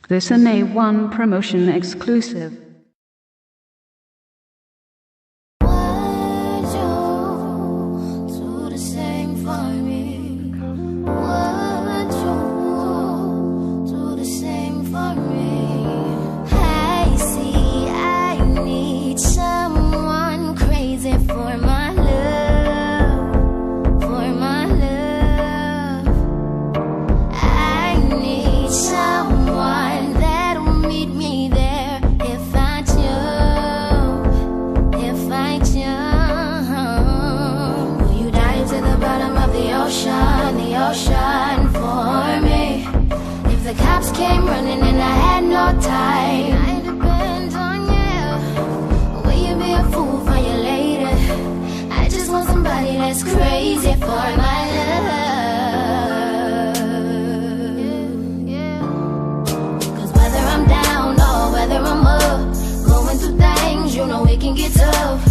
This is a One Promotion exclusive. Would you do the same for me? Would you do the same for me? I see I need someone crazy for my love, for my love. I need someone that'll meet me there if I jump, if I jump. Will you dive to the bottom of the ocean for me? If the cops came running and I had no time, I depend on you. Will you be a fool for your lady? I just want somebody that's crazy for my love. Cause whether I'm down or whether I'm up, going through things, you know it can get tough.